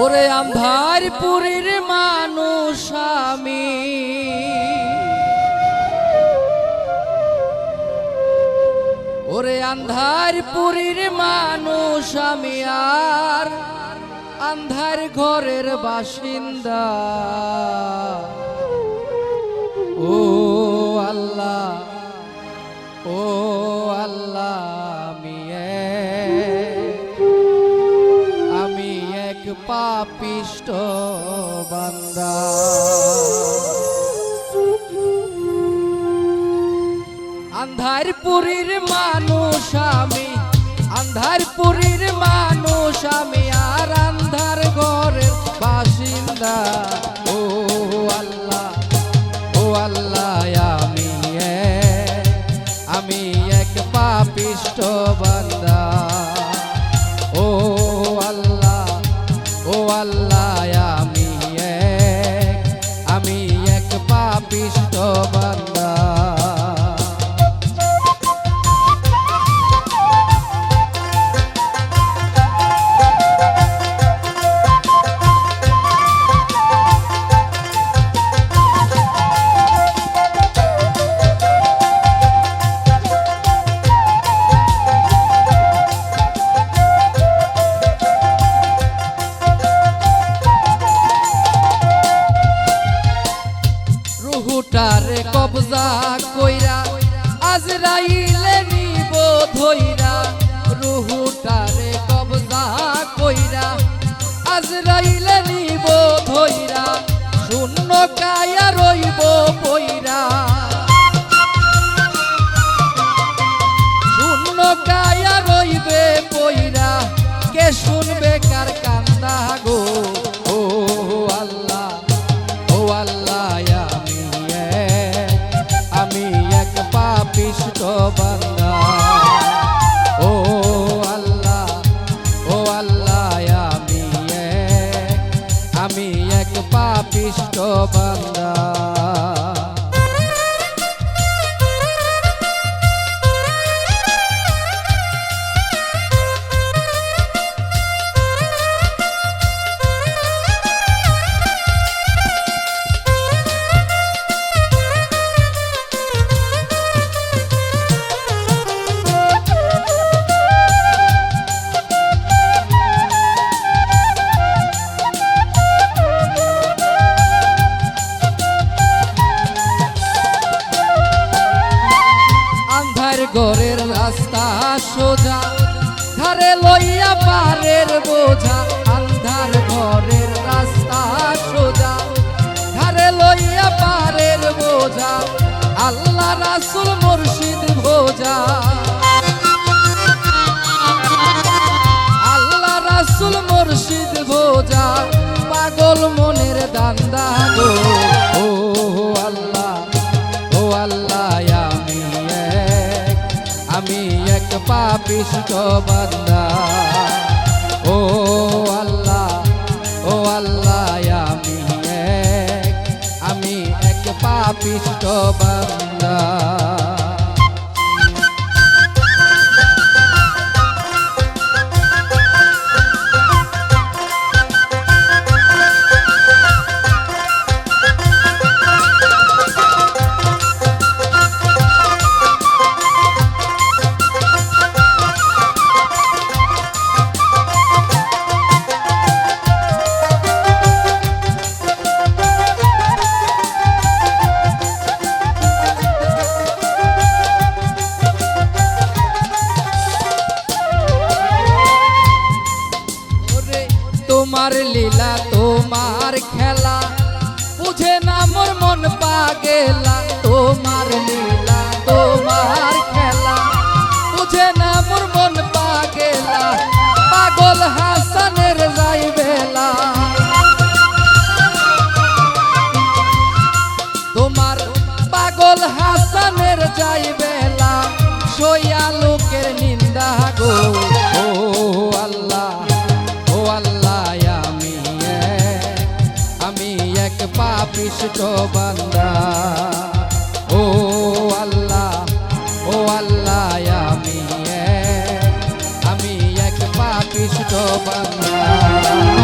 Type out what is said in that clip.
ওরে আন্ধারপুরের মানুষ আমি, ওরে আন্ধারপুরের মানুষ আমি, আর আন্ধার ঘরের বাসিন্দা। ও আল্লাহ, ও আল্লাহ, আমি এক পাপিষ্ট বান্দা। আন্ধারপুরের মানুষ আমি, আন্ধারপুরের মানুষ আমি, আর আন্ধার ঘরের বাসিন্দা। ও আল্লাহ, ও আল্লাহ, আমি এক পাপিষ্ট বান্দা। ও আল্লাহ, ও আল্লাহ, আমি এক পাপিষ্ট বান্দা। রুহুটারে কবজা কইরা আজরাইলে নিব ধইরা, রুহুটারে কবজা কইরা আজরাইলে নিব ধইরা, শূন্য কায়া রইব পইরা, শূন্য কায়া রইবে পইরা, কে শুনবে কার কান্দা গো। ও আল্লাহ, ও আল্লাহ, আমি এক পাপিষ্ট বান্দা। ও আল্লাহ, ও আল্লাহ, আমি এক পাপিষ্ট বান্দা। ঘরের রাস্তা সোজা, ঘরে লইয়া পারের বোঝা, আন্ধার ঘরের রাস্তা সোজা, ঘরে লইয়া পারের বোঝা, আল্লাহ রাসূল মুর্শিদ ভোজা, আল্লাহ রাসূল মুর্শিদ ভোজা, পাগল মনের দান্দা গো। ও আল্লাহ, ও আল্লাহ, আমি এক পাপিষ্ট বান্দা। ও আল্লাহ, ও আল্লাহ, আমি এক পাপিষ্ট বান্দা। তোমার লীলা, তোমার খেলা, বুঝে না মোর মন পাগেলা। তোমার লীলা, তোমার খেলা, বুঝে না মোর মন পাগেলা, পাগল হাসানের যাইবেলা। তোমার পাগল হাসানের যাইবেলা, সইয়া লোকের নিন্দা গো। ও আল্লাহ, ও আল্লাহ, আমি এক পাপিষ্ট বান্দা। ও আল্লাহ, ও আল্লাহ, আমি এক পাপিষ্ট বান্দা।